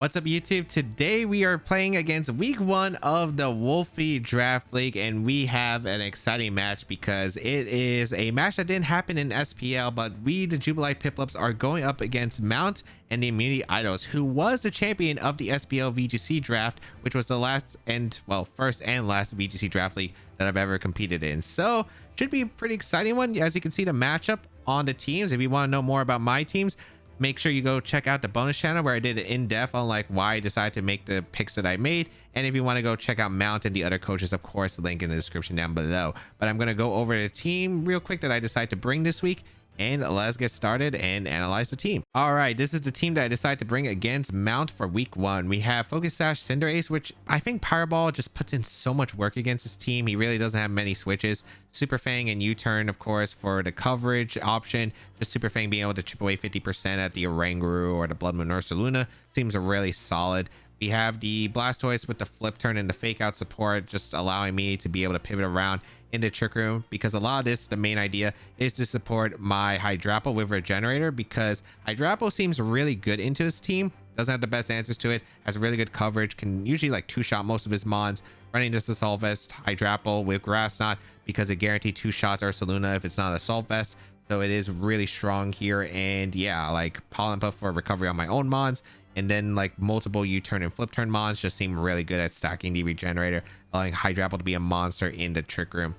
What's up, YouTube? Today we are playing against week 1 of the Wolfey Draft League, and we have an exciting match because it is a match that didn't happen in SPL, but we, the Jubilife Piplups, are going up against Mountaih and the Immunity Idols, who was the champion of the SPL VGC draft, which was the first and last VGC Draft League that I've ever competed in. So should be a pretty exciting one. As you can see, the matchup on the teams. If you want to know more about my teams, make sure you go check out the bonus channel where I did it in depth on like why I decided to make the picks that I made. And if you want to go check out Mountaih and the other coaches, of course, link in the description down below. But I'm going to go over the team real quick that I decided to bring this week, and let's get started and analyze the team. All right, this is the team that I decided to bring against Mountaih for week 1. We have Focus Sash, Cinderace, which I think Powerball just puts in so much work against this team. He really doesn't have many switches. Super Fang and U-Turn, of course, for the coverage option. Just Super Fang being able to chip away 50% at the Oranguru or the Blood Moon Ursaluna seems really solid. We have the Blastoise with the flip turn and the fake out support, just allowing me to be able to pivot around in the Trick Room, because a lot of this, the main idea is to support my Hydrapple with Regenerator, because Hydrapple seems really good into his team. Doesn't have the best answers to it, has really good coverage, can usually like two-shot most of his mons. Running this Assault Vest Hydrapple with Grass Knot because it guaranteed 2 shots Ursaluna if it's not Assault Vest. So it is really strong here. And yeah, like Pollen Puff for recovery on my own mons, and then like multiple U-turn and flip turn mons just seem really good at stacking the Regenerator, allowing Hydrapple to be a monster in the Trick Room.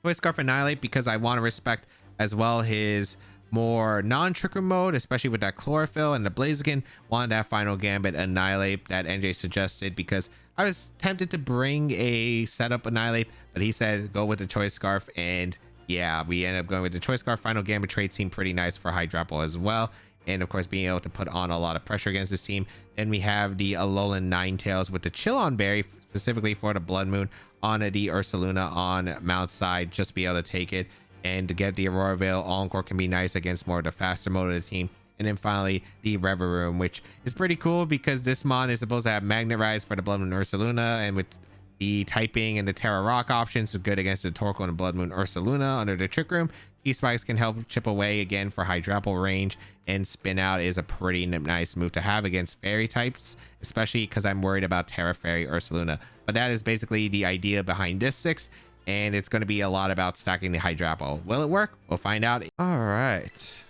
Toy Scarf Annihilate because I want to respect as well his more non-Trick Room mode, especially with that Chlorophyll, and the Blaziken wanted that Final Gambit Annihilate that NJ suggested, because I was tempted to bring a setup Annihilate, but he said go with the Toy Scarf, and yeah, we ended up going with the Toy Scarf. Final Gambit trade seemed pretty nice for Hydrapple as well, and of course being able to put on a lot of pressure against this team. Then we have the Alolan Ninetales with the Chill-On Berry specifically for the Blood Moon on the Ursaluna on Mount side, just be able to take it, and to get the Aurora Veil Encore can be nice against more of the faster mode of the team. And then finally the Reverum, which is pretty cool because this mon is supposed to have Magnet Rise for the Blood Moon Ursaluna, and with the typing and the Terra Rock options, so good against the Torkoal and the Blood Moon Ursaluna under the Trick Room. T-Spikes can help chip away again for Hydrapple range, and Spin Out is a pretty nice move to have against Fairy types, especially because I'm worried about Terra Fairy Ursaluna. But that is basically the idea behind this 6, and it's going to be a lot about stacking the Hydrapple. Will it work? We'll find out. All right.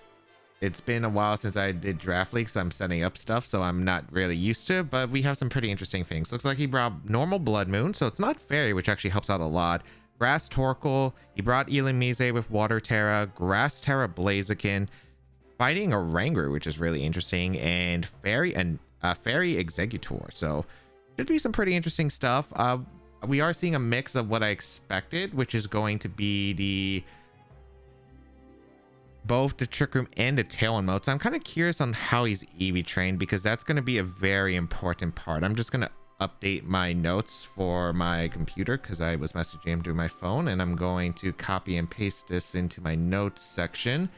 It's been a while since I did Draft League, so I'm setting up stuff, so I'm not really used to it, but we have some pretty interesting things. Looks like he brought normal Blood Moon, so it's not Fairy, which actually helps out a lot. Grass Torkoal, he brought Illumise with Water Terra, Grass Terra Blaziken, fighting a Oranguru, which is really interesting, and Fairy Executor. So should be some pretty interesting stuff. We are seeing a mix of what I expected, which is going to be both the Trick Room and the Tailwind mode. So I'm kind of curious on how he's EV trained, because that's going to be a very important part. I'm just going to update my notes for my computer because I was messaging him through my phone, and I'm going to copy and paste this into my notes section.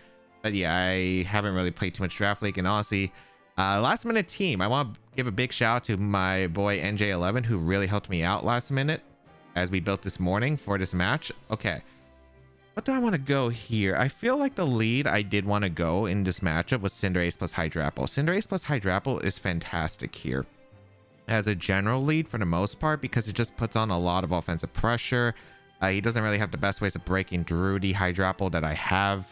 But yeah, I haven't really played too much Draft League, and honestly, last minute team, I want to give a big shout out to my boy NJ11, who really helped me out last minute as we built this morning for this match. Okay, what do I want to go here? I feel like the lead I did want to go in this matchup was Cinderace plus Hydrapple. Cinderace plus Hydrapple is fantastic here as a general lead for the most part, because it just puts on a lot of offensive pressure. He doesn't really have the best ways of breaking through the Hydrapple that I have.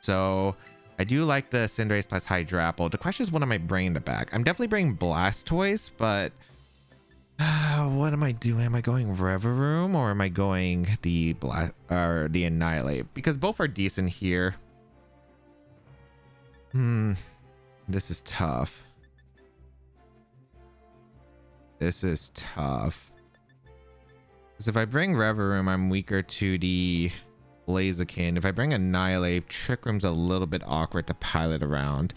So I do like the Cinderace plus Hydrapple. The question is, what am I bringing to back? I'm definitely bringing Blastoise, but what am I doing? Am I going Reverum, or am I going the Annihilate? Because both are decent here. This is tough. This is tough. Because if I bring Reverum, I'm weaker to the Blaziken. If I bring Annihilate, Trick Room's a little bit awkward to pilot around.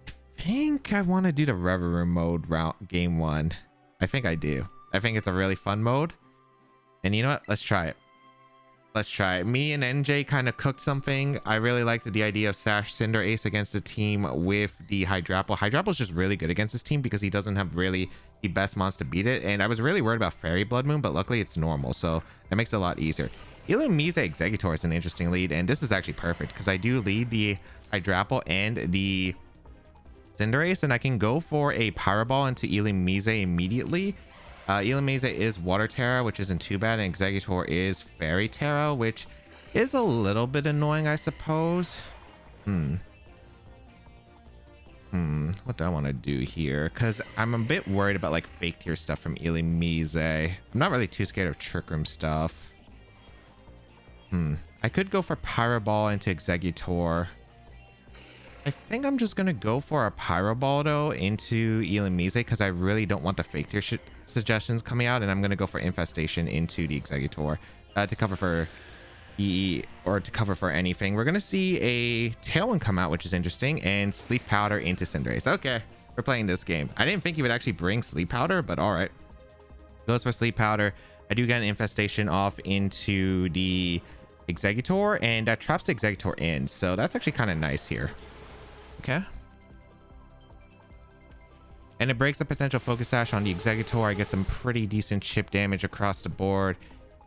I think I want to do the Reverum mode game 1. I think I do. I think it's a really fun mode. And you know what? Let's try it. Let's try it. Me and NJ kind of cooked something. I really liked the idea of Sash Cinderace against the team with the Hydrapple. Hydrapple's just really good against this team because he doesn't have really the best mons to beat it. And I was really worried about Fairy Blood Moon, but luckily it's normal, so that makes it a lot easier. Illumise Executor is an interesting lead, and this is actually perfect because I do lead the Hydrapple and the Cinderace, and I can go for a Pyro Ball into Yvesangelist immediately. Yvesangelist is Water Terra, which isn't too bad, and Exeggutor is Fairy Terra, which is a little bit annoying, I suppose. What do I want to do here? Because I'm a bit worried about like fake tier stuff from Yvesangelist. I'm not really too scared of Trick Room stuff. I could go for Pyro Ball into Exeggutor. I think I'm just gonna go for a Pyro Ball though into Yvesangelist because I really don't want the fake tier suggestions coming out, and I'm gonna go for Infestation into the Exeggutor to cover for or to cover for anything. We're gonna see a Tailwind come out, which is interesting, and Sleep Powder into Cinderace. Okay, we're playing this game. I didn't think he would actually bring Sleep Powder, but all right. Goes for Sleep Powder. I do get an Infestation off into the Exeggutor, and that traps the Exeggutor in, so that's actually kind of nice here. Okay. And it breaks a potential Focus Sash on the Exeggutor. I get some pretty decent chip damage across the board.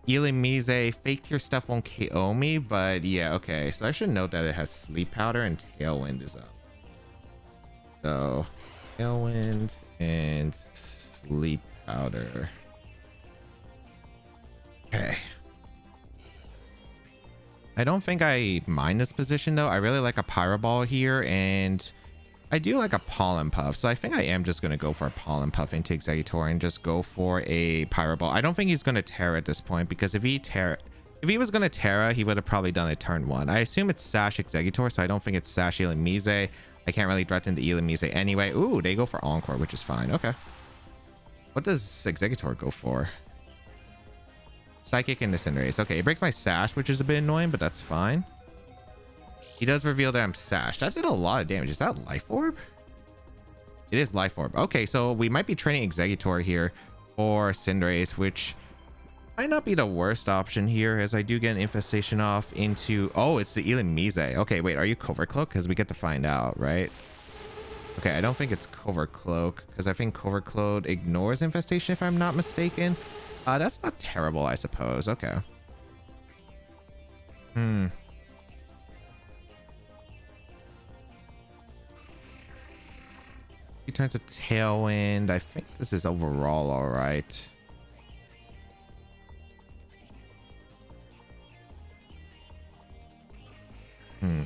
Yvesangelist, fake tier stuff won't KO me, but yeah, okay. So I should note that it has Sleep Powder and Tailwind is up. So Tailwind and Sleep Powder. Okay. I don't think I mind this position though. I really like a Pyro Ball here, and I do like a Pollen Puff, so I think I am just going to go for a Pollen Puff into Exeggutor and just go for a Pyro Ball. I don't think he's going to Terra at this point, because if he was going to Terra, he would have probably done it turn 1. I assume it's Sash Exeggutor, so I don't think it's Sash Yvesangelist. I can't really threaten the Yvesangelist anyway. Ooh, they go for Encore, which is fine. Okay. What does Exeggutor go for? Psychic into Cinderace. Okay, it breaks my Sash, which is a bit annoying, but that's fine. He does reveal that I'm Sash. That did a lot of damage. Is that Life Orb? It is Life Orb. Okay, so we might be training Exeggutor here for Cinderace, which might not be the worst option here, as I do get an Infestation off into... Oh, it's the Yvesangelist. Okay, wait, are you Covert Cloak? Because we get to find out, right? Okay, I don't think it's Covert Cloak, because I think Covert Cloak ignores Infestation, if I'm not mistaken. That's not terrible, I suppose. Okay. He turns a Tailwind. I think this is overall all right. Do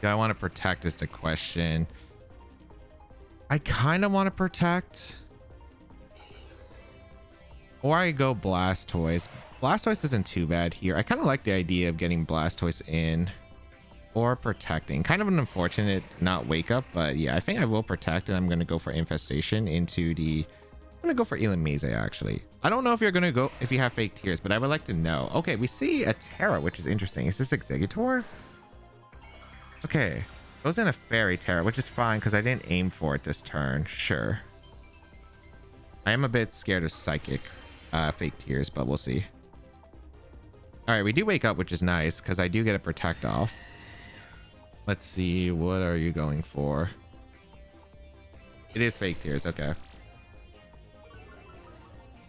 I want to protect is the question. I kind of want to protect. Or I go Blastoise. Blastoise isn't too bad here. I kind of like the idea of getting Blastoise in. Or protecting. Kind of an unfortunate not wake up, but yeah, I think I will protect, and I'm going to go for Infestation into the... I'm going to go for Yvesangelist, actually. I don't know if you're going to go if you have fake tears, but I would like to know. Okay, we see a Terra, which is interesting. Is this Exeggutor? Okay. Goes in a Fairy Terra, which is fine because I didn't aim for it this turn. Sure. I am a bit scared of Psychic fake tears, but we'll see. All right, we do wake up, which is nice because I do get a Protect off. Let's see, what are you going for? It is fake tears, okay.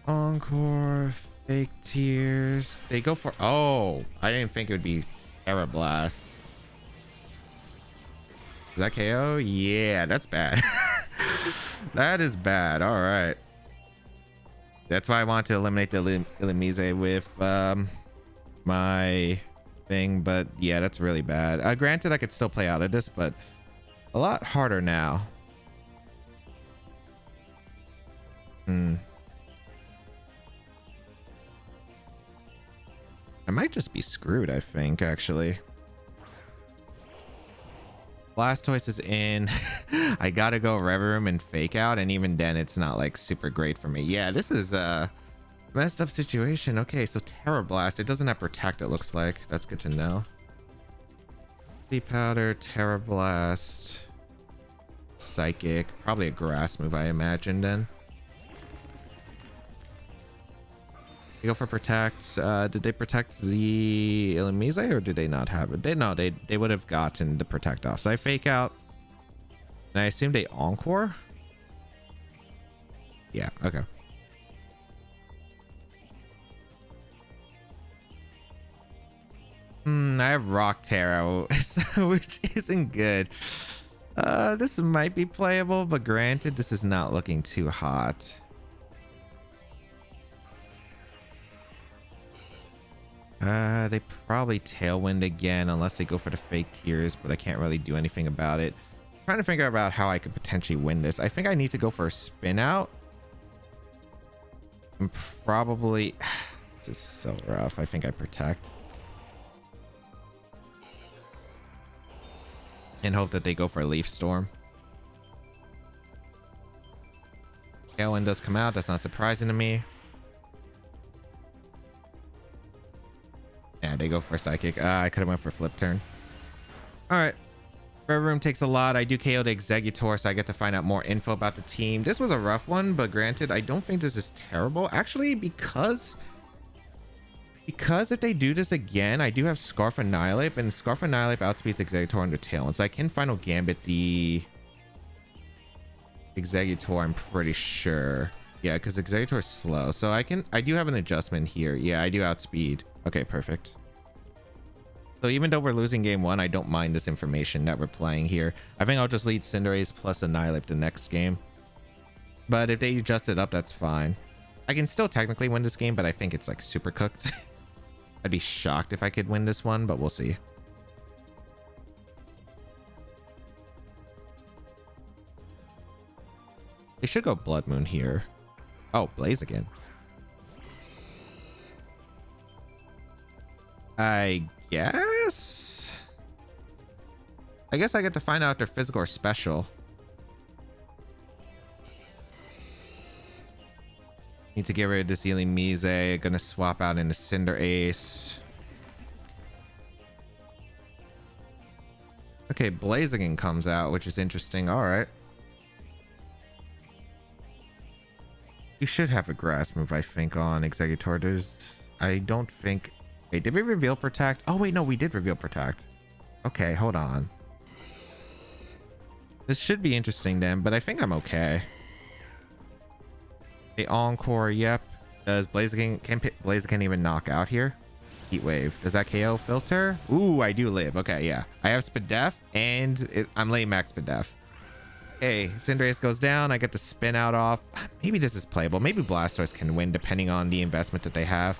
Encore, fake tears. They go for... Oh, I didn't think it would be Terra Blast. Is that KO? Yeah, that's bad. That is bad. All right. That's why I want to eliminate the Yvesangelist with my thing, but yeah, that's really bad. Granted, I could still play out of this, but a lot harder now. I might just be screwed, I think, actually. Blastoise is in. I gotta go Reverum and Fake Out, and even then it's not like super great for me. Yeah, this is a messed up situation. Okay, so Terra Blast. It doesn't have Protect, it looks like. That's good to know. Sleep Powder, Terra Blast, Psychic. Probably a Grass move, I imagine, then. You go for Protect. Did they protect the Yvesangelist, or did they not have it? They would have gotten the Protect off. So I Fake Out. And I assume they Encore? Yeah, okay. I have Rock Terra, which isn't good. This might be playable, but granted, this is not looking too hot. They probably Tailwind again, unless they go for the fake tears, but I can't really do anything about it. I'm trying to figure out about how I could potentially win this. I think I need to go for a spin out. And probably... This is so rough. I think I protect. And hope that they go for a Leaf Storm. Tailwind does come out. That's not surprising to me. Yeah, they go for Psychic. I could have went for Flip Turn. All right. Red Room takes a lot. I do KO the Exeggutor, so I get to find out more info about the team. This was a rough one, but granted, I don't think this is terrible. Actually, because if they do this again, I do have Scarf Annihilate, and Scarf Annihilate outspeeds Exeggutor under Tailwind, so I can Final Gambit the Exeggutor, I'm pretty sure. Yeah, because Exeggutor is slow, so I do have an adjustment here. Yeah, I do outspeed. Okay, perfect. So even though we're losing game one, I don't mind this information that we're playing here. I think I'll just lead Cinderace plus Annihilate the next game. But if they adjust it up, that's fine. I can still technically win this game, but I think it's like super cooked. I'd be shocked if I could win this one, but we'll see. They should go Blood Moon here. Oh, Blaziken. I guess I get to find out if they're physical or special. Need to get rid of this Yvesangelist. Gonna swap out into Cinderace. Okay, Blaziken comes out, which is interesting. All right. You should have a grass move, I think, on Exeggutor. I don't think... Wait, did we reveal Protect? Oh, wait, no, we did reveal Protect. Okay, hold on. This should be interesting then, but I think I'm okay. A Encore, yep. Does Blaziken... Can Blaziken even knock out here? Heat Wave. Does that KO filter? Ooh, I do live. Okay, yeah. I have Spadef, and I'm laying max Spadef. Okay, Cinderace goes down. I get the spin out off. Maybe this is playable. Maybe Blastoise can win depending on the investment that they have.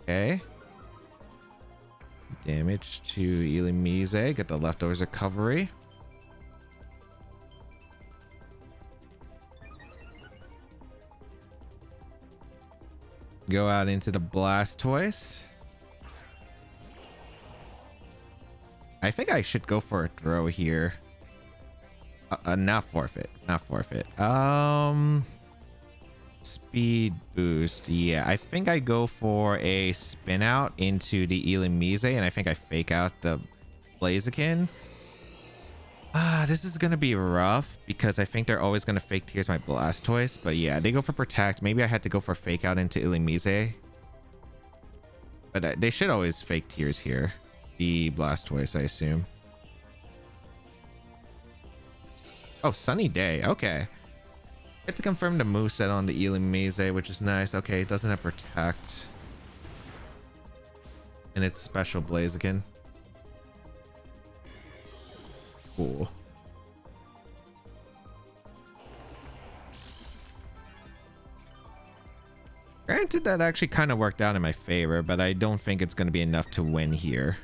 Okay. Damage to Yvesangelist. Get the leftovers recovery. Go out into the Blastoise. I think I should go for a throw here. Not forfeit. Not forfeit. Speed boost. Yeah, I think I go for a spin out into the Yvesangelist, and I think I fake out the Blaziken. This is gonna be rough because I think they're always gonna fake tears my Blastoise. But yeah, they go for Protect. Maybe I had to go for fake out into Yvesangelist. But they should always fake tears here. The Blastoise, I assume. Oh, Sunny Day. Okay. Get to confirm the moveset on the Yvesangelist, which is nice. Okay, it doesn't have Protect. And it's special Blaziken. Cool. Granted, that actually kind of worked out in my favor, but I don't think it's going to be enough to win here.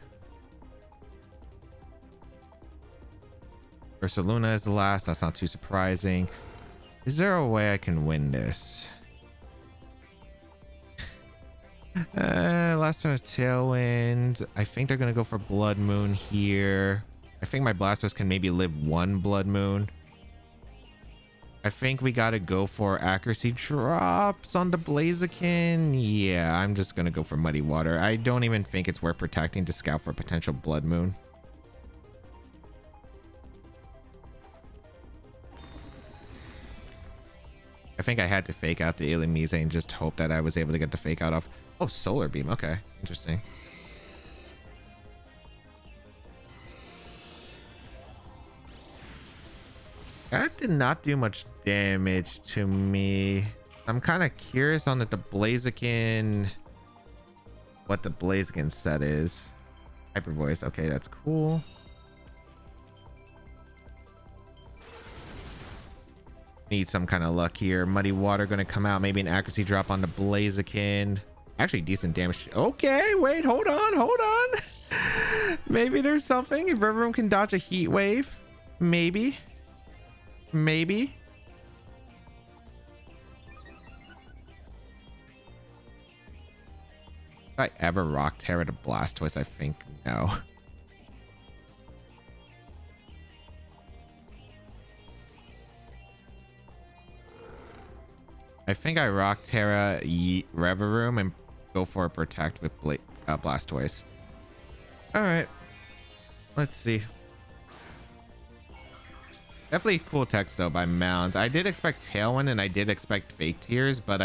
Ursaluna is the last. That's not too surprising. Is there a way I can win this? Last turn of Tailwind. I think they're going to go for Blood Moon here. I think my Blastoise can maybe live one Blood Moon. I think we got to go for accuracy drops on the Blaziken. Yeah, I'm just going to go for Muddy Water. I don't even think it's worth protecting to scout for a potential Blood Moon. I think I had to fake out the Yvesangelist and just hope that I was able to get the fake out off. Oh, Solar Beam. Okay, interesting. That did not do much damage to me. I'm kind of curious on the Blaziken. What the Blaziken set is. Hyper Voice. Okay, that's cool. Need some kind of luck here. Muddy Water going to come out. Maybe an accuracy drop on the Blaziken. Actually, decent damage. Okay, wait, hold on. Maybe there's something. If River can dodge a Heat Wave. Maybe. If I ever Rock Terra to Blastoise, I think no. I think I Rock Terra Reverum and go for a Protect with Blastoise. Alright. Let's see. Definitely cool text though by Mount. I did expect Tailwind and I did expect Fake Tears, but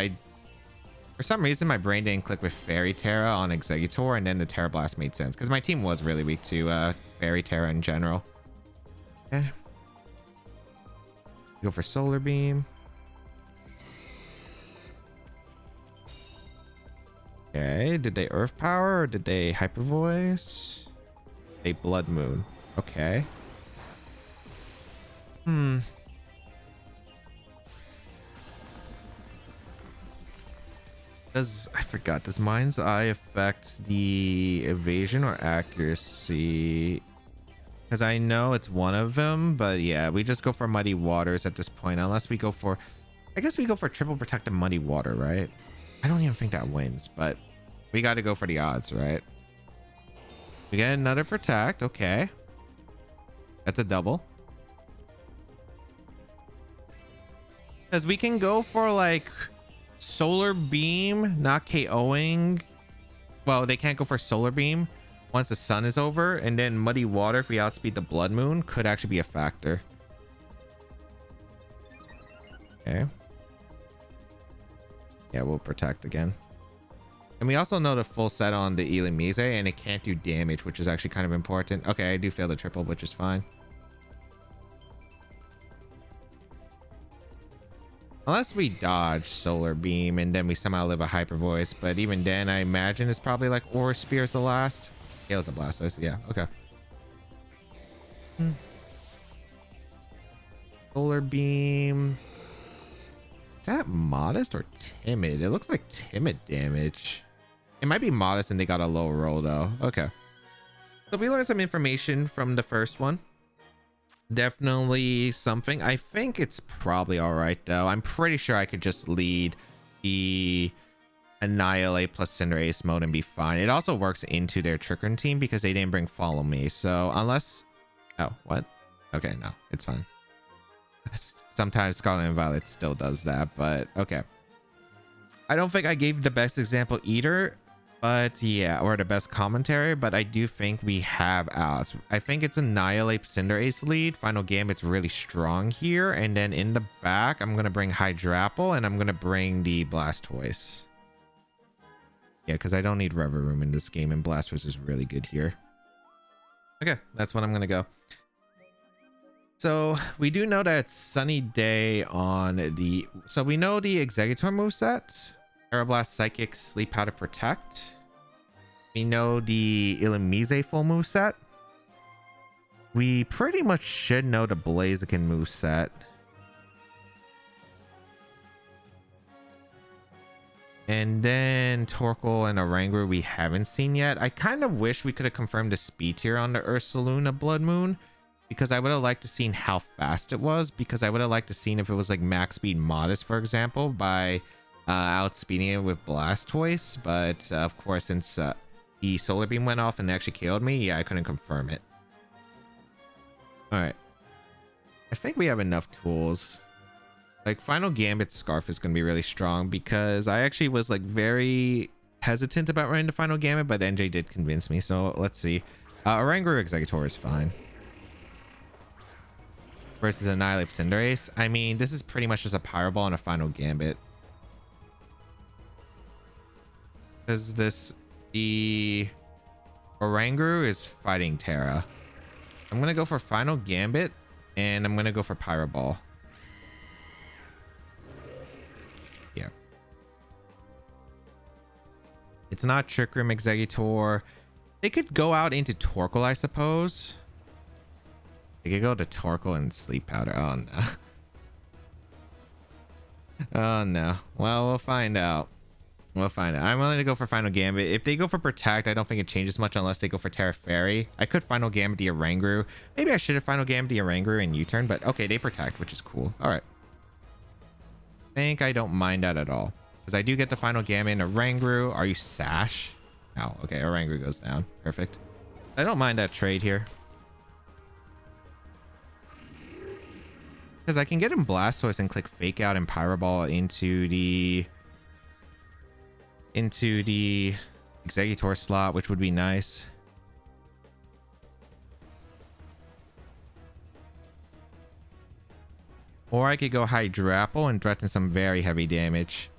for some reason my brain didn't click with Fairy Terra on Exeggutor, and then the Terra Blast made sense because my team was really weak to Fairy Terra in general. Okay. Go for Solar Beam. Okay, did they Earth Power or did they Hyper Voice? A Blood Moon. Okay. I forgot, does Mind's Eye affect the evasion or accuracy? Because I know it's one of them, but yeah, we just go for Muddy Waters at this point, unless we go for, I guess we go for triple protect and Muddy Water, right? I don't even think that wins, but we got to go for the odds, right? We get another protect. Okay. That's a double. Because we can go for like Solar Beam, not KOing. Well, they can't go for Solar Beam once the sun is over. And then Muddy Water, if we outspeed the Blood Moon, could actually be a factor. Okay. Yeah, we'll protect again. And we also know the full set on the Illumise, and it can't do damage, which is actually kind of important. Okay, I do fail the triple, which is fine. Unless we dodge Solar Beam and then we somehow live a Hyper Voice. But even then, I imagine it's probably like Aura Spear's the last. Hail's the Blastoise. Yeah, okay. Solar Beam. Is that modest or timid? It looks like timid damage. It might be modest and they got a low roll though. Okay. So we learned some information from the first one. Definitely something. I think it's probably all right though. I'm pretty sure I could just lead the Annihilate plus Cinderace mode and be fine. It also works into their Trick Room team because they didn't bring Follow Me. So unless... Oh, what? Okay, no, it's fine. Sometimes Scarlet and Violet still does that, but okay. I don't think I gave the best example either, but yeah, or the best commentary, but I do think we have outs. I think it's Annihilate Cinderace lead. Final Gambit's really strong here, and then in the back, I'm gonna bring Hydrapple and I'm gonna bring the Blastoise. Yeah, because I don't need Reverum in this game, and Blastoise is really good here. Okay, that's what I'm gonna go. So we do know that it's Sunny Day on the... So we know the Exeggutor moveset. Aeroblast, Psychic, Sleep Powder, Protect. We know the Illumise full moveset. We pretty much should know the Blaziken moveset. And then Torkoal and Oranguru we haven't seen yet. I kind of wish we could have confirmed the speed tier on the Ursaluna Blood Moon, because I would have liked to seen how fast it was, because I would have liked to seen if it was like max speed modest, for example, by outspeeding it with Blastoise. But of course, since the Solar Beam went off and actually killed me, yeah, I couldn't confirm it. All right, I think we have enough tools. Like Final Gambit Scarf is going to be really strong, because I actually was like very hesitant about running the Final Gambit, but NJ did convince me. So let's see. Oranguru Exeggutor is fine. Versus Annihilate Cinderace. I mean, this is pretty much just a Pyro Ball and a Final Gambit. Because the Oranguru is fighting Terra. I'm going to go for Final Gambit, and I'm going to go for Pyro Ball. Yeah. It's not Trick Room Exeggutor. They could go out into Torkoal, I suppose. They could go to Torkoal and Sleep Powder. Oh, no. Oh no. Well, we'll find out. We'll find out. I'm willing to go for Final Gambit. If they go for Protect, I don't think it changes much unless they go for Terra Fairy. I could Final Gambit the Oranguru. Maybe I should have Final Gambit the Oranguru in U-turn, but okay, they Protect, which is cool. All right. I think I don't mind that at all. Because I do get the Final Gambit in Oranguru. Are you Sash? Oh, okay. Oranguru goes down. Perfect. I don't mind that trade here. Because I can get him Blastoise and click Fake Out and Pyro Ball into the Exeggutor slot, which would be nice. Or I could go Hydrapple and threaten some very heavy damage.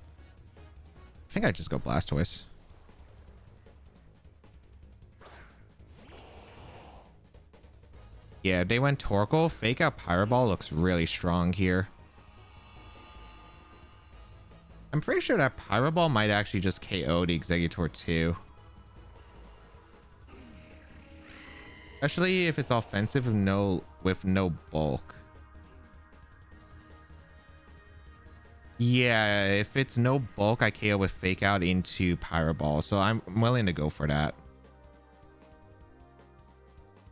I think I'd just go Blastoise. Yeah, if they went Torkoal, Fake Out Pyro Ball looks really strong here. I'm pretty sure that Pyro Ball might actually just KO the Exeggutor too. Especially if it's offensive with no bulk. Yeah, if it's no bulk, I KO with Fake Out into Pyro Ball, so I'm willing to go for that.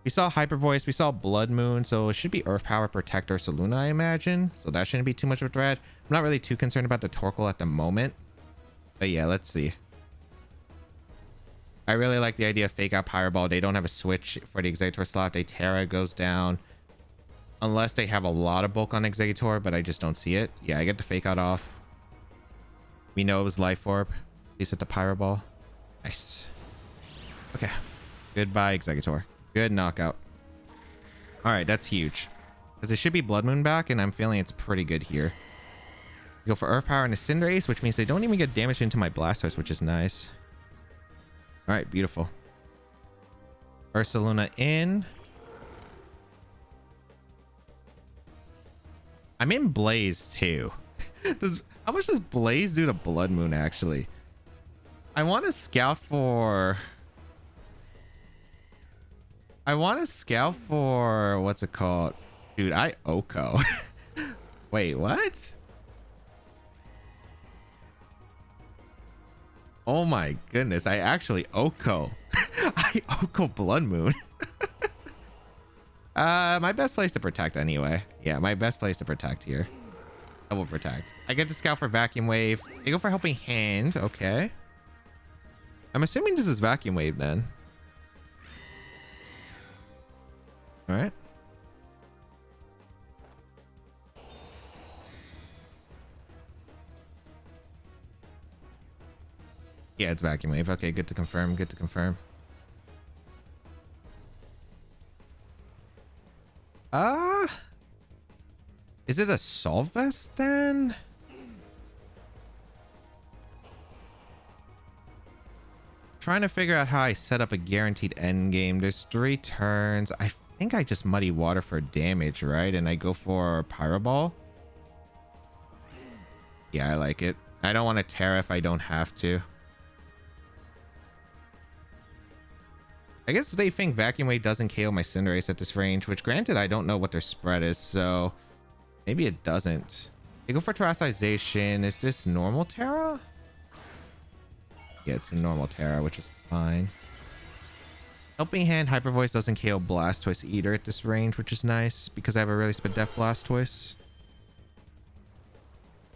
We saw Hyper Voice, we saw Blood Moon, so it should be Earth Power, Protect, or Saluna, I imagine. So that shouldn't be too much of a threat. I'm not really too concerned about the Torkoal at the moment. But yeah, let's see. I really like the idea of Fake Out Pyro Ball. They don't have a switch for the Exeggutor slot. They Terra goes down. Unless they have a lot of bulk on Exeggutor, but I just don't see it. Yeah, I get the Fake Out off. We know it was Life Orb. Please hit the Pyro Ball. Nice. Okay. Goodbye, Exeggutor. Good knockout. All right, that's huge. Because it should be Blood Moon back, and I'm feeling it's pretty good here. Go for Earth Power and a Cinderace, which means they don't even get damage into my Blastoise, which is nice. All right, beautiful. Ursaluna in. I'm in Blaze too. How much does Blaze do to Blood Moon actually? I want to scout for... what's it called? Dude, I Oko. Wait, what? Oh my goodness, I actually Oko. I Oko Blood Moon. My best place to Protect anyway. Yeah, my best place to Protect here. Double Protect. I get to scout for Vacuum Wave. They go for Helping Hand. Okay. I'm assuming this is Vacuum Wave then. All right. Yeah, it's Vacuum Wave. Okay, good to confirm. Good to confirm. Is it a Solvest then? Trying to figure out how I set up a guaranteed end game. There's 3 turns. I think I just Muddy Water for damage, right? And I go for Pyro Ball. Yeah, I like it. I don't want to Terra if I don't have to. I guess they think Vacuum Wave doesn't KO my Cinderace at this range, which granted, I don't know what their spread is, so maybe it doesn't. They go for Terastization. Is this normal Terra? Yeah, it's a normal Terra, which is fine. Helping Hand Hyper Voice doesn't KO Blastoise either at this range, which is nice because I have a really Spadef Blastoise.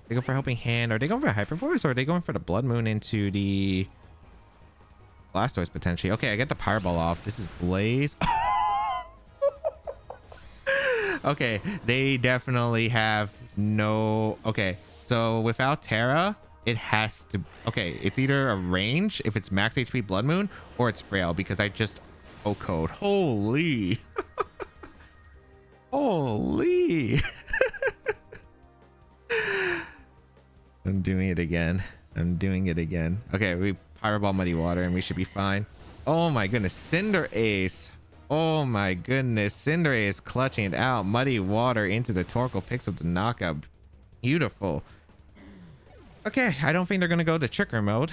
They go for Helping Hand. Are they going for Hyper Voice or are they going for the Blood Moon into the Blastoise potentially? Okay, I get the Pyro Ball off. This is Blaze. Okay, they definitely have no... Okay, so without Terra, it has to... Okay, it's either a range if it's max HP Blood Moon or it's Frail because I just... Oh, code. Holy. Holy. I'm doing it again. I'm doing it again. Okay, we Pyro Ball Muddy Water and we should be fine. Oh my goodness. Cinderace. Oh my goodness. Cinderace clutching it out. Muddy Water into the Torkoal. Picks up the knockout. Beautiful. Okay, I don't think they're going to go to Tricker mode.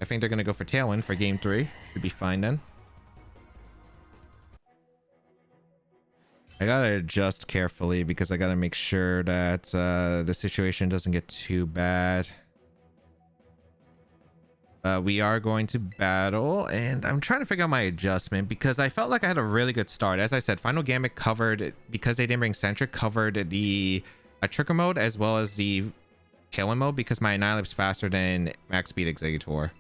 I think they're going to go for Tailwind for game 3. Should be fine then. I gotta adjust carefully because I gotta make sure that the situation doesn't get too bad. We are going to battle, and I'm trying to figure out my adjustment because I felt like I had a really good start. As I said, Final Gambit covered, because they didn't bring Centric, covered the Trigger mode as well as the Tailwind mode because my Annihilape's faster than Max Speed Exeggutor.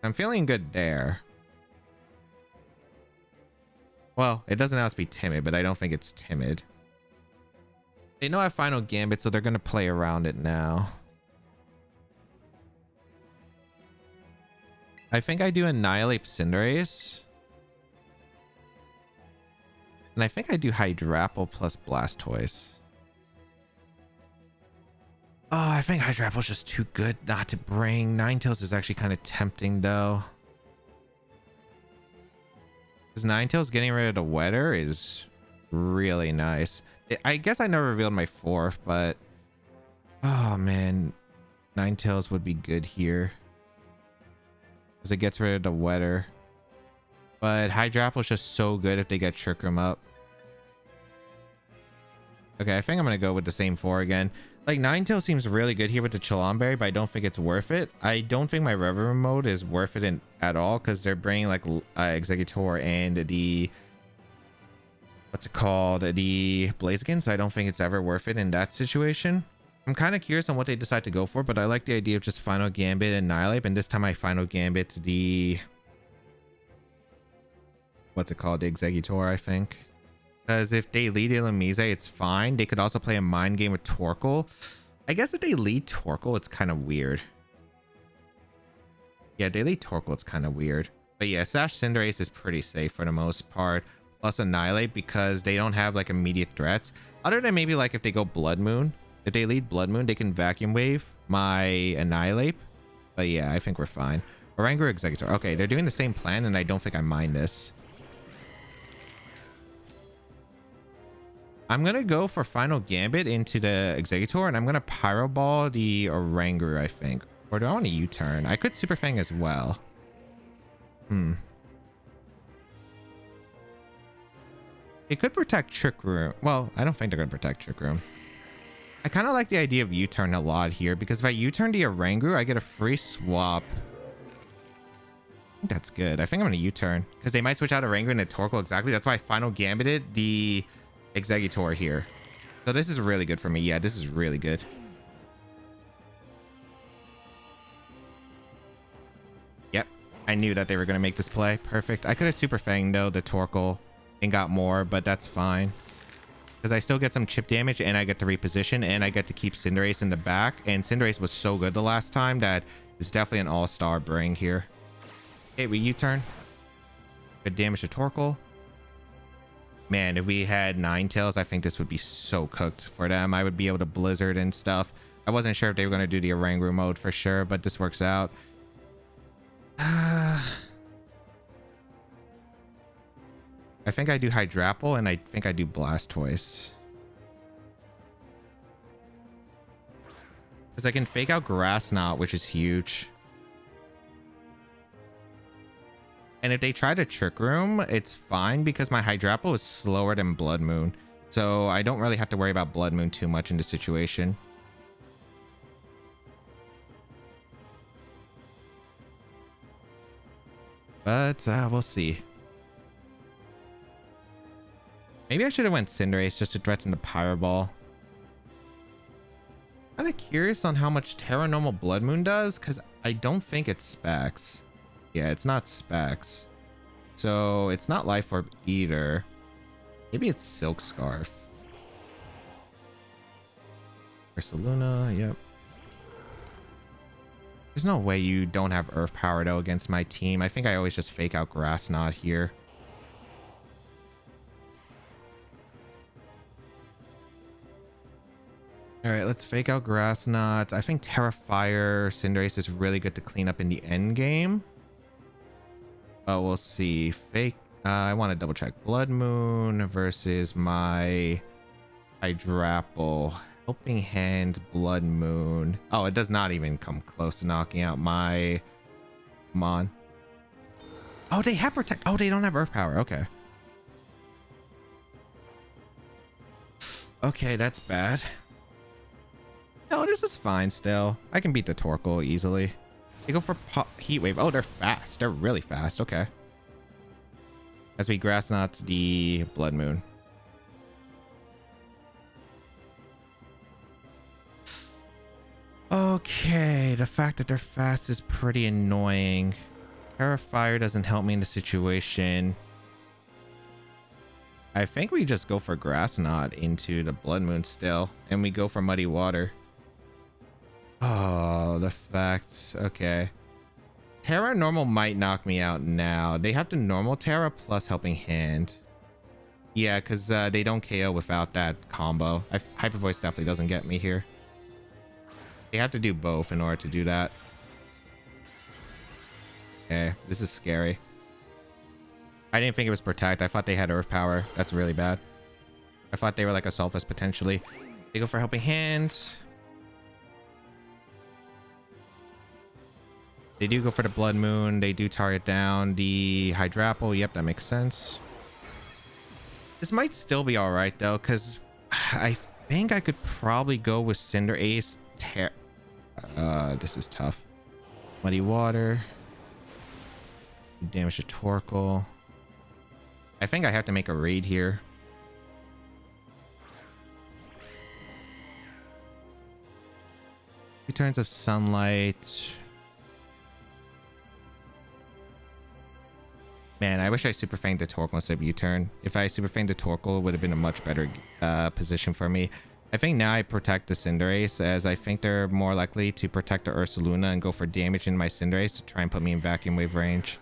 I'm feeling good there. Well, it doesn't have to be timid, but I don't think it's timid. They know I have Final Gambit, so they're going to play around it now. I think I do Annihilate Cinderace. And I think I do Hydrapple plus Blastoise. Oh, I think Hydrapple's just too good not to bring. Ninetales is actually kind of tempting, though. Because Ninetales getting rid of the Weather is really nice. I guess I never revealed my fourth, but... Oh, man. Ninetales would be good here. Because it gets rid of the Weather. But Hydrapple is just so good if they get Trick Room up. Okay, I think I'm going to go with the same four again. Like, Ninetales seems really good here with the Chilamberry, but I don't think it's worth it. I don't think my Reverie mode is worth it at all, because they're bringing, like, Exeggutor and the... What's it called? The Blaziken, so I don't think it's ever worth it in that situation. I'm kind of curious on what they decide to go for, but I like the idea of just Final Gambit and Annihilate, and this time I Final Gambit the... What's it called? The Exeggutor, I think. Because if they lead Illumise, it's fine. They could also play a mind game with Torkoal. I guess if they lead Torkoal, it's kind of weird. Yeah, they lead Torkoal, it's kind of weird. But yeah, Sash Cinderace is pretty safe for the most part. Plus Annihilate, because they don't have like immediate threats. Other than maybe like if they go Blood Moon. If they lead Blood Moon, they can Vacuum Wave my Annihilate. But yeah, I think we're fine. Oranguru Exeggutor. Okay, they're doing the same plan, and I don't think I mind this. I'm going to go for Final Gambit into the Exeggutor, and I'm going to Pyro Ball the Oranguru, I think. Or do I want a U-turn? I could Super Fang as well. It could protect Trick Room. Well, I don't think they're going to protect Trick Room. I kind of like the idea of U-turn a lot here, because if I U-turn the Oranguru, I get a free swap. I think that's good. I think I'm going to U-turn, because they might switch out Oranguru into Torkoal exactly. That's why I Final Gambited the Exeggutor here. So this is really good for me. Yeah, this is really good. Yep. I knew that they were going to make this play. Perfect. I could have Super Fanged, though, the Torkoal and got more, but that's fine. Because I still get some chip damage, and I get to reposition, and I get to keep Cinderace in the back. And Cinderace was so good the last time that it's definitely an all-star bring here. Okay, we U-turn. Good damage to Torkoal. Man, if we had Ninetales, I think this would be so cooked for them. I would be able to Blizzard and stuff. I wasn't sure if they were going to do the Oranguru mode for sure, but this works out. I think I do Hydrapple, and I think I do Blastoise. Because I can fake out Grass Knot, which is huge. And if they try to Trick Room, it's fine because my Hydrapple is slower than Blood Moon. So I don't really have to worry about Blood Moon too much in this situation. But we'll see. Maybe I should have went Cinderace just to threaten the Pyro Ball. Kind of curious on how much Terra Normal Blood Moon does, because I don't think it's Specs. Yeah, it's not Specs. So it's not Life Orb either. Maybe it's Silk Scarf. Ursaluna, yep. There's no way you don't have Earth Power though against my team. I think I always just fake out Grass Knot here. Alright, let's fake out Grass Knot. I think Terrafire Cinderace is really good to clean up in the end game. But we'll see. Fake. I want to double check. Blood Moon versus my Hydrapple. Helping Hand, Blood Moon. Oh, it does not even come close to knocking out my Mon. Oh, they have Protect. Oh, they don't have Earth Power. Okay. Okay, that's bad. No, this is fine still. I can beat the Torkoal easily. They go for Heat Wave. Oh, they're fast. They're really fast. Okay. As we Grass Knot the Blood Moon. Okay, the fact that they're fast is pretty annoying. Fire doesn't help me in the situation. I think we just go for Grass Knot into the Blood Moon still, and we go for Muddy Water. Oh, the facts. Okay. Terra normal might knock me out now. They have the normal Terra plus Helping Hand. Yeah, because they don't KO without that combo. Hyper Voice definitely doesn't get me here. They have to do both in order to do that. Okay, this is scary. I didn't think it was Protect. I thought they had Earth Power. That's really bad. I thought they were like a Sulfus potentially. They go for Helping Hand. They do go for the Blood Moon. They do target down the Hydrapple. Yep, that makes sense. This might still be all right though, because I think I could probably go with Cinderace. This is tough. Muddy Water. Damage to Torkoal. I think I have to make a raid here. 2 turns of Sunlight. Man, I wish I Super Fanged the Torkoal instead of U-turn. If I Super Fanged the Torkoal, it would have been a much better position for me. I think now I protect the Cinderace, as I think they're more likely to protect the Ursaluna and go for damage in my Cinderace to try and put me in Vacuum Wave range.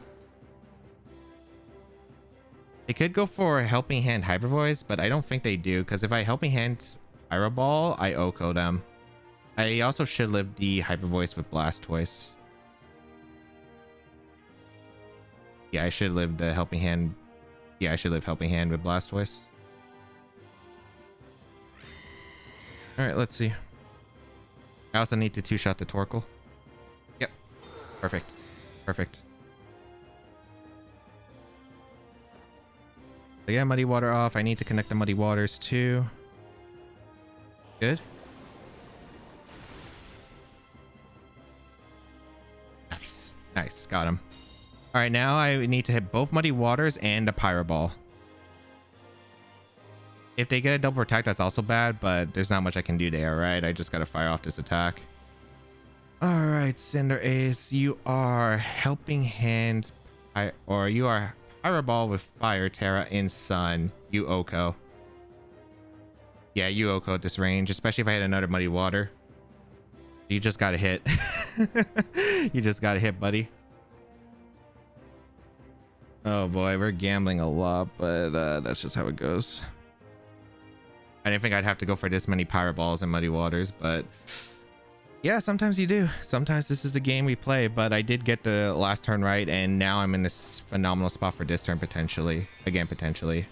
They could go for Helping Hand Hyper Voice, but I don't think they do, because if I Helping Hand Pyro Ball, I OHKO them. I also should live the Hyper Voice with Blastoise. Yeah, I should live the Helping Hand. Yeah, I should live Helping Hand with Blastoise. Alright, let's see. I also need to 2-shot the Torkoal. Yep. Perfect. Perfect. So yeah, Muddy Water off. I need to connect the Muddy Waters too. Good. Nice. Nice. Got him. All right, now I need to hit both Muddy Waters and a Pyro Ball. If they get a double attack, that's also bad, but there's not much I can do there, right? I just got to fire off this attack. All right, Cinderace, you are Helping Hand, or you are Pyro Ball with Fire Terra in Sun. You OHKO. Yeah, you OHKO at this range, especially if I had another Muddy Water. You just got to hit. You just got to hit, buddy. Oh boy, we're gambling a lot, but that's just how it goes. I didn't think I'd have to go for this many Pyro Balls and Muddy Waters, but yeah, sometimes you do. Sometimes this is the game we play, but I did get the last turn right, and now I'm in this phenomenal spot for this turn potentially. Again, potentially.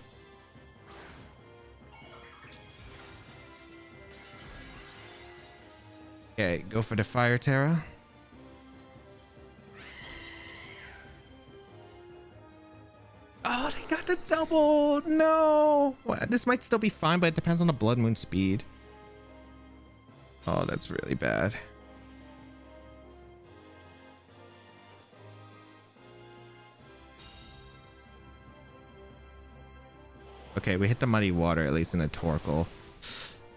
Okay, go for the Fire Terra. Oh, they got the double. No. Well, this might still be fine, but it depends on the Blood Moon speed. Oh, that's really bad. Okay, we hit the Muddy Water, at least in a Torkoal.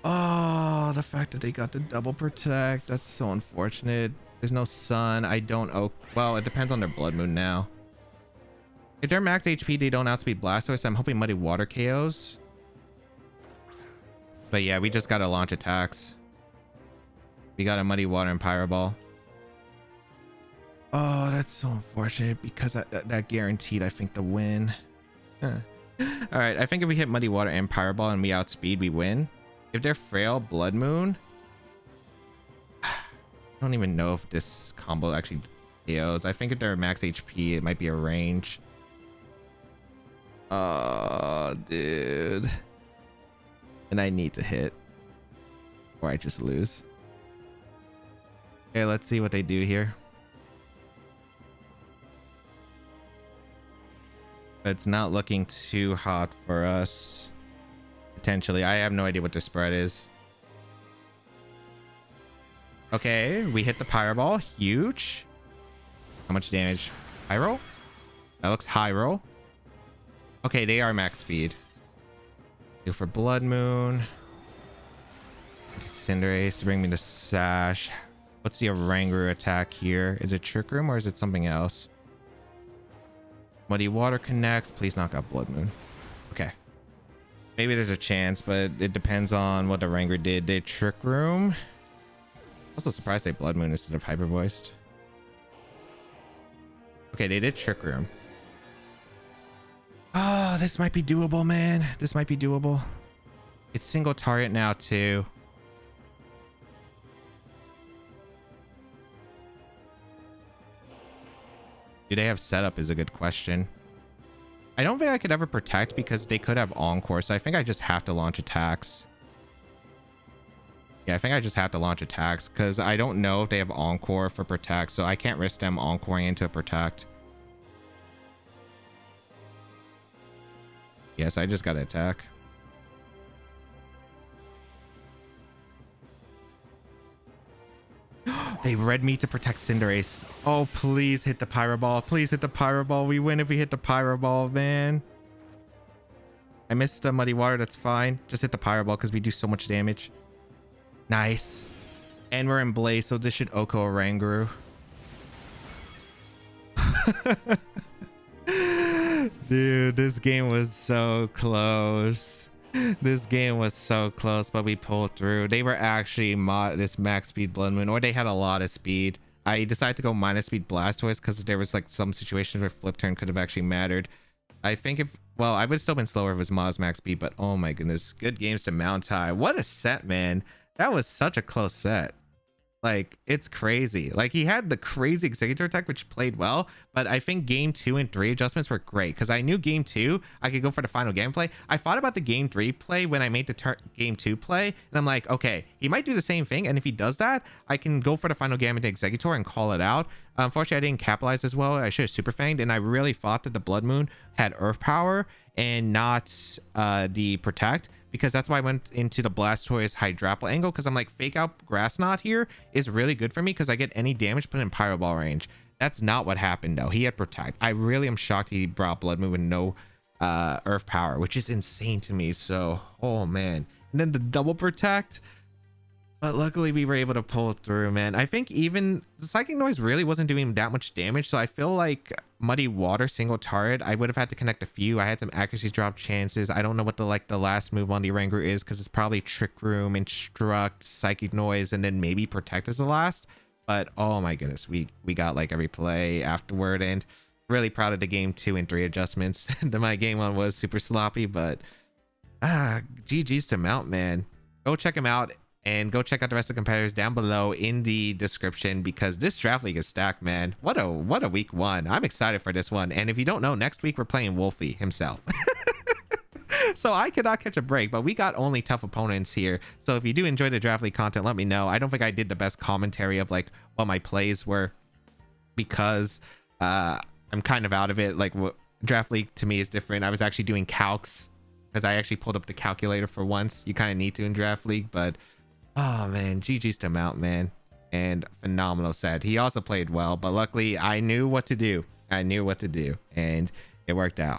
Oh, the fact that they got the double protect. That's so unfortunate. There's no Sun. I don't... Oh, well, it depends on their Blood Moon now. If they're max HP, they don't outspeed Blastoise. I'm hoping Muddy Water KOs. But yeah, we just gotta launch attacks. We got a Muddy Water and Pyro Ball. Oh, that's so unfortunate because that guaranteed, I think, the win. All right, I think if we hit Muddy Water and Pyro Ball and we outspeed, we win. If they're Frail Blood Moon, I don't even know if this combo actually KOs. I think if they're max HP, it might be a range. Oh, dude. And I need to hit, or I just lose. Okay, let's see what they do here. It's not looking too hot for us. Potentially. I have no idea what the spread is. Okay, we hit the Pyro Ball. Huge. How much damage? Pyro? That looks high roll. Okay, they are max speed. Go for Blood Moon. Cinderace to bring me to Sash. What's the Oranguru attack here? Is it Trick Room or is it something else? Muddy Water connects. Please knock out Blood Moon. Okay. Maybe there's a chance, but it depends on what the Oranguru did. Did Trick Room? Also surprised they Blood Moon instead of Hyper Voiced. Okay, they did Trick Room. Oh, this might be doable, man. This might be doable. It's single target now, too. Do they have setup is a good question. I don't think I could ever protect because they could have Encore, so I think I just have to launch attacks. Yeah, I think I just have to launch attacks because I don't know if they have Encore for protect, so I can't risk them Encoring into a protect. Yes, I just gotta attack. They read me to protect Cinderace. Oh, please hit the Pyro Ball. Please hit the Pyro Ball. We win if we hit the Pyro Ball, man. I missed the Muddy Water. That's fine. Just hit the Pyro Ball because we do so much damage. Nice. And we're in Blaze, so this should Oko Oranguru. Dude, this game was so close. This game was so close, but we pulled through. They were actually this max speed Blood Moon, or they had a lot of speed. I decided to go minus speed Blastoise because there was like some situations where flip turn could have actually mattered. I think if, well, I would still been slower if it was Ma's max speed, but oh my goodness, good games to Mountaih. What a set, man. That was such a close set. Like, it's crazy. Like, he had the crazy Executor attack, which played well, but I think game 2 and 3 adjustments were great because I knew game 2 I could go for the final gameplay. I thought about the game 3 play when I made the game 2 play, and I'm like, okay, he might do the same thing, and if he does that, I can go for the final game into Executor and call it out. Unfortunately, I didn't capitalize as well. I should have Super Fanged, and I really thought that the Blood Moon had Earth Power and not the Protect, because that's why I went into the Blastoise Hydrapple angle, because I'm like, fake out Grass Knot here is really good for me because I get any damage put in Pyro Ball range. That's not what happened though. He had Protect. I really am shocked he brought Blood Moon with no Earth Power, which is insane to me. So, oh man. And then the double Protect. But luckily we were able to pull through, man. I think even the Psychic Noise really wasn't doing that much damage. So I feel like Muddy Water single turret, I would have had to connect a few. I had some accuracy drop chances. I don't know what the last move on the Oranguru is because it's probably Trick Room, Instruct, Psychic Noise, and then maybe Protect is the last. But oh my goodness, we got like every play afterward, and really proud of the game 2 and 3 adjustments. My game 1 was super sloppy, but GG's to Mount, man. Go check him out. And go check out the rest of the competitors down below in the description because this draft league is stacked, man. What a week 1. I'm excited for this one. And if you don't know, next week we're playing Wolfey himself. So I cannot catch a break, but we got only tough opponents here. So if you do enjoy the draft league content, let me know. I don't think I did the best commentary of like what my plays were because I'm kind of out of it. Like draft league to me is different. I was actually doing calcs because I actually pulled up the calculator for once. You kind of need to in draft league, but oh man, GG's to Mount, man. And phenomenal set. He also played well, but luckily I knew what to do. I knew what to do and it worked out.